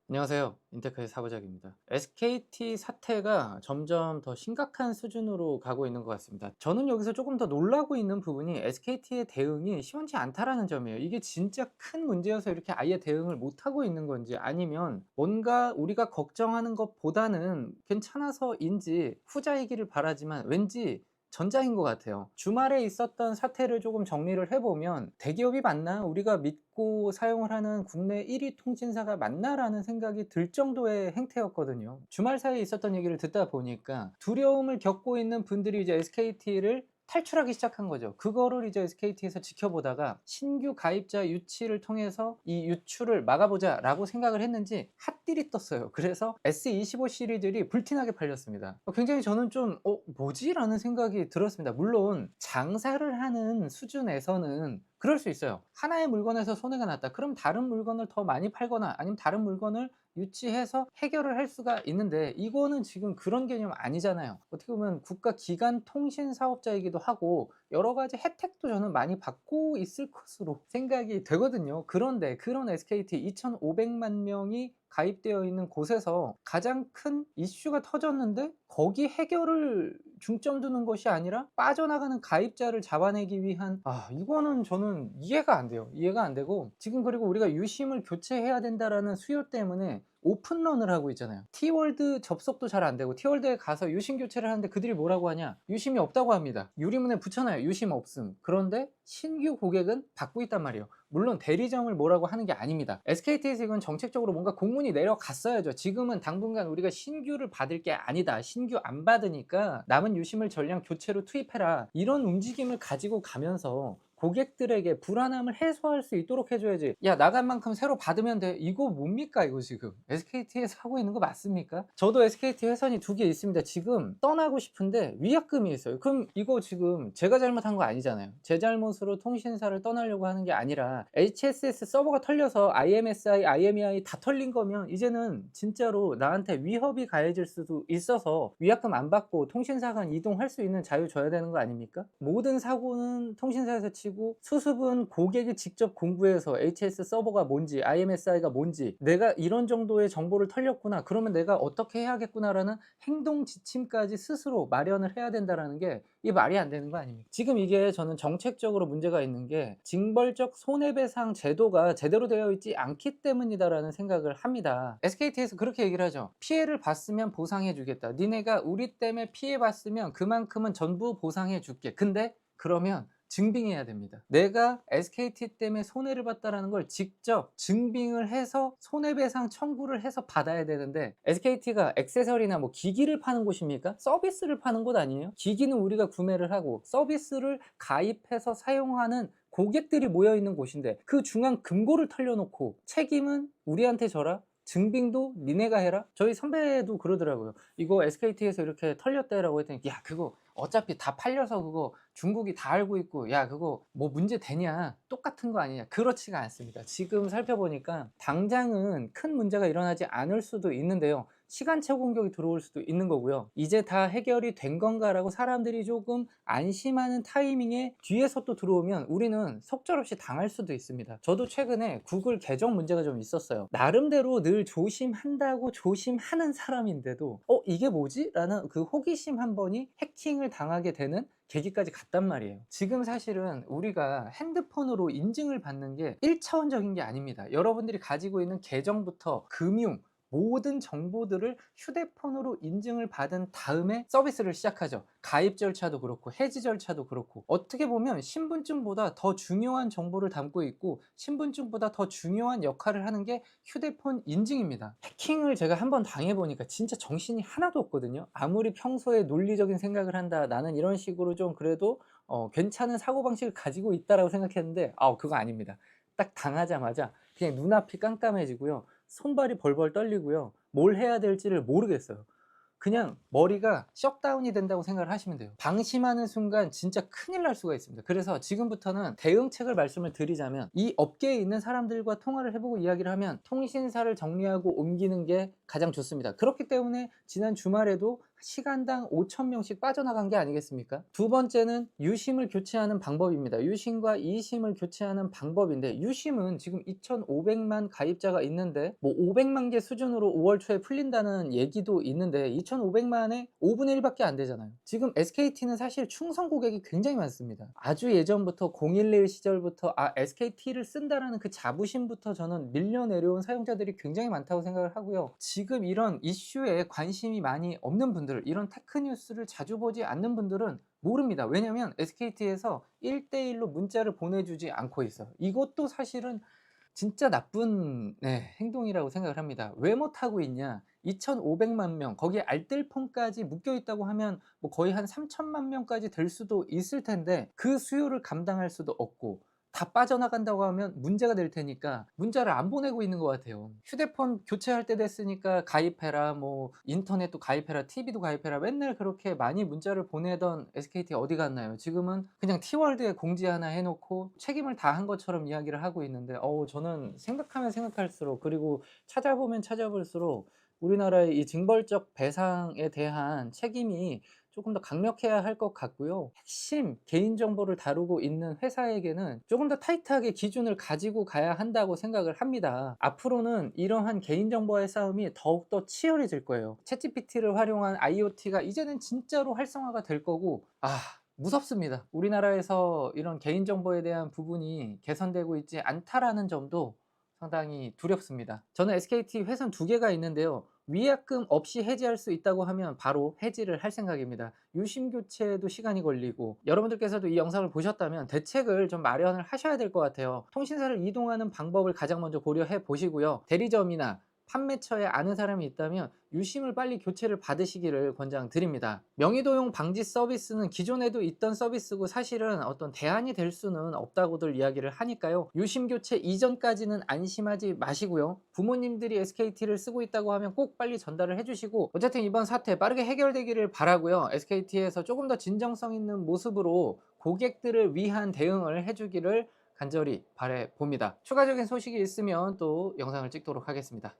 안녕하세요. 인테크의 사부작입니다. SKT 사태가 점점 더 심각한 수준으로 가고 있는 것 같습니다. 저는 여기서 조금 더 놀라고 있는 부분이 SKT의 대응이 시원치 않다라는 점이에요. 이게 진짜 큰 문제여서 이렇게 아예 대응을 못하고 있는 건지, 아니면 뭔가 우리가 걱정하는 것보다는 괜찮아서인지 후자이기를 바라지만 왠지 전자인 것 같아요. 주말에 있었던 사태를 조금 정리를 해보면, 대기업이 맞나? 우리가 믿고 사용을 하는 국내 1위 통신사가 맞나라는 생각이 들 정도의 행태였거든요. 주말 사이에 있었던 얘기를 듣다 보니까 두려움을 겪고 있는 분들이 이제 SKT를 탈출하기 시작한 거죠. 그거를 이제 SKT에서 지켜보다가 신규 가입자 유치를 통해서 이 유출을 막아보자 라고 생각을 했는지 핫딜이 떴어요. 그래서 S25 시리즈들이 불티나게 팔렸습니다. 굉장히 저는 좀 뭐지? 라는 생각이 들었습니다. 물론 장사를 하는 수준에서는 그럴 수 있어요. 하나의 물건에서 손해가 났다, 그럼 다른 물건을 더 많이 팔거나 아니면 다른 물건을 유치해서 해결을 할 수가 있는데, 이거는 지금 그런 개념 아니잖아요. 어떻게 보면 국가 기관 통신 사업자이기도 하고 여러 가지 혜택도 저는 많이 받고 있을 것으로 생각이 되거든요. 그런데 그런 SKT 2,500만 명이 가입되어 있는 곳에서 가장 큰 이슈가 터졌는데, 거기 해결을 중점 두는 것이 아니라 빠져나가는 가입자를 잡아내기 위한, 이거는 저는 이해가 안 돼요. 이해가 안 되고, 지금 그리고 우리가 유심을 교체해야 된다라는 수요 때문에 오픈런을 하고 있잖아요. 티월드 접속도 잘 안 되고, 티월드에 가서 유심 교체를 하는데 그들이 뭐라고 하냐, 유심이 없다고 합니다. 유리문에 붙여놔요, 유심 없음. 그런데 신규 고객은 받고 있단 말이에요. 물론 대리점을 뭐라고 하는 게 아닙니다. SKT에서 이건 정책적으로 뭔가 공문이 내려갔어야죠. 지금은 당분간 우리가 신규를 받을 게 아니다, 신규 안 받으니까 남은 유심을 전량 교체로 투입해라, 이런 움직임을 가지고 가면서 고객들에게 불안함을 해소할 수 있도록 해줘야지. 야, 나간 만큼 새로 받으면 돼, 이거 뭡니까? 이거 지금 SKT에서 하고 있는 거 맞습니까? 저도 SKT 회선이 2개 있습니다. 지금 떠나고 싶은데 위약금이 있어요. 그럼 이거 지금 제가 잘못한 거 아니잖아요. 제 잘못으로 통신사를 떠나려고 하는 게 아니라 HSS 서버가 털려서 IMSI, IMEI 다 털린 거면 이제는 진짜로 나한테 위협이 가해질 수도 있어서 위약금 안 받고 통신사 간 이동할 수 있는 자유 줘야 되는 거 아닙니까? 모든 사고는 통신사에서 치고, 수습은 고객이 직접 공부해서 HS 서버가 뭔지, IMSI가 뭔지, 내가 이런 정도의 정보를 털렸구나, 그러면 내가 어떻게 해야겠구나라는 행동 지침까지 스스로 마련을 해야 된다는 게, 이게 말이 안 되는 거 아닙니까? 지금 이게 저는 정책적으로 문제가 있는 게, 징벌적 손해배상 제도가 제대로 되어 있지 않기 때문이다라는 생각을 합니다. SKT에서 그렇게 얘기를 하죠. 피해를 봤으면 보상해 주겠다. 니네가 우리 때문에 피해 봤으면 그만큼은 전부 보상해 줄게. 근데 그러면 증빙해야 됩니다. 내가 SKT 때문에 손해를 봤다라는 걸 직접 증빙을 해서 손해배상 청구를 해서 받아야 되는데, SKT가 액세서리나 뭐 기기를 파는 곳입니까? 서비스를 파는 곳 아니에요? 기기는 우리가 구매를 하고 서비스를 가입해서 사용하는 고객들이 모여 있는 곳인데, 그 중앙 금고를 털려놓고 책임은 우리한테 져라? 증빙도 니네가 해라? 저희 선배도 그러더라고요. 이거 SKT에서 이렇게 털렸다라고 했더니, 야, 그거 어차피 다 팔려서 그거 중국이 다 알고 있고, 야, 그거 뭐 문제 되냐, 똑같은 거 아니냐. 그렇지가 않습니다. 지금 살펴보니까 당장은 큰 문제가 일어나지 않을 수도 있는데요, 시간차 공격이 들어올 수도 있는 거고요. 이제 다 해결이 된 건가라고 사람들이 조금 안심하는 타이밍에 뒤에서 또 들어오면 우리는 속절없이 당할 수도 있습니다. 저도 최근에 구글 계정 문제가 좀 있었어요. 나름대로 늘 조심한다고 조심하는 사람인데도 이게 뭐지? 라는 그 호기심 한 번이 해킹을 당하게 되는 계기까지 갔단 말이에요. 지금 사실은 우리가 핸드폰으로 인증을 받는 게 1차원적인 게 아닙니다. 여러분들이 가지고 있는 계정부터 금융, 모든 정보들을 휴대폰으로 인증을 받은 다음에 서비스를 시작하죠. 가입 절차도 그렇고 해지 절차도 그렇고, 어떻게 보면 신분증보다 더 중요한 정보를 담고 있고, 신분증보다 더 중요한 역할을 하는 게 휴대폰 인증입니다. 해킹을 제가 한번 당해보니까 진짜 정신이 하나도 없거든요. 아무리 평소에 논리적인 생각을 한다, 나는 이런 식으로 좀 그래도 괜찮은 사고방식을 가지고 있다라고 생각했는데, 그거 아닙니다. 딱 당하자마자 그냥 눈앞이 깜깜해지고요, 손발이 벌벌 떨리고요, 뭘 해야 될지를 모르겠어요. 그냥 머리가 셧다운이 된다고 생각을 하시면 돼요. 방심하는 순간 진짜 큰일 날 수가 있습니다. 그래서 지금부터는 대응책을 말씀을 드리자면, 이 업계에 있는 사람들과 통화를 해보고 이야기를 하면 통신사를 정리하고 옮기는 게 가장 좋습니다. 그렇기 때문에 지난 주말에도 시간당 5,000명씩 빠져나간 게 아니겠습니까? 두 번째는 유심을 교체하는 방법입니다. 유심과 이심을 교체하는 방법인데, 유심은 지금 2,500만 가입자가 있는데 뭐 500만 개 수준으로 5월 초에 풀린다는 얘기도 있는데 2,500만에 5분의 1 밖에 안 되잖아요. 지금 SKT는 사실 충성 고객이 굉장히 많습니다. 아주 예전부터 011 시절부터 SKT를 쓴다라는 그 자부심부터 저는 밀려 내려온 사용자들이 굉장히 많다고 생각을 하고요. 지금 이런 이슈에 관심이 많이 없는 분들, 이런 테크 뉴스를 자주 보지 않는 분들은 모릅니다. 왜냐면 SKT에서 1대1로 문자를 보내주지 않고 있어요. 이것도 사실은 진짜 나쁜 행동이라고 생각을 합니다. 왜 못하고 있냐? 2,500만 명, 거기에 알뜰폰까지 묶여 있다고 하면 뭐 거의 한 3천만 명까지 될 수도 있을 텐데 그 수요를 감당할 수도 없고, 다 빠져나간다고 하면 문제가 될 테니까 문자를 안 보내고 있는 것 같아요. 휴대폰 교체할 때 됐으니까 가입해라, 뭐 인터넷도 가입해라, TV도 가입해라, 맨날 그렇게 많이 문자를 보내던 SKT 어디 갔나요? 지금은 그냥 T월드에 공지 하나 해놓고 책임을 다한 것처럼 이야기를 하고 있는데, 저는 생각하면 생각할수록, 그리고 찾아보면 찾아볼수록 우리나라의 이 징벌적 배상에 대한 책임이 조금 더 강력해야 할 것 같고요. 핵심 개인정보를 다루고 있는 회사에게는 조금 더 타이트하게 기준을 가지고 가야 한다고 생각을 합니다. 앞으로는 이러한 개인정보의 싸움이 더욱더 치열해질 거예요. 챗GPT를 활용한 IoT가 이제는 진짜로 활성화가 될 거고, 무섭습니다. 우리나라에서 이런 개인정보에 대한 부분이 개선되고 있지 않다라는 점도 상당히 두렵습니다. 저는 SKT 회선 2개가 있는데요. 위약금 없이 해지할 수 있다고 하면 바로 해지를 할 생각입니다. 유심 교체에도 시간이 걸리고, 여러분들께서도 이 영상을 보셨다면 대책을 좀 마련을 하셔야 될 것 같아요. 통신사를 이동하는 방법을 가장 먼저 고려해 보시고요. 대리점이나 판매처에 아는 사람이 있다면 유심을 빨리 교체를 받으시기를 권장드립니다. 명의도용 방지 서비스는 기존에도 있던 서비스고 사실은 어떤 대안이 될 수는 없다고들 이야기를 하니까요. 유심 교체 이전까지는 안심하지 마시고요. 부모님들이 SKT를 쓰고 있다고 하면 꼭 빨리 전달을 해주시고, 어쨌든 이번 사태 빠르게 해결되기를 바라고요. SKT에서 조금 더 진정성 있는 모습으로 고객들을 위한 대응을 해주기를 간절히 바라봅니다. 추가적인 소식이 있으면 또 영상을 찍도록 하겠습니다.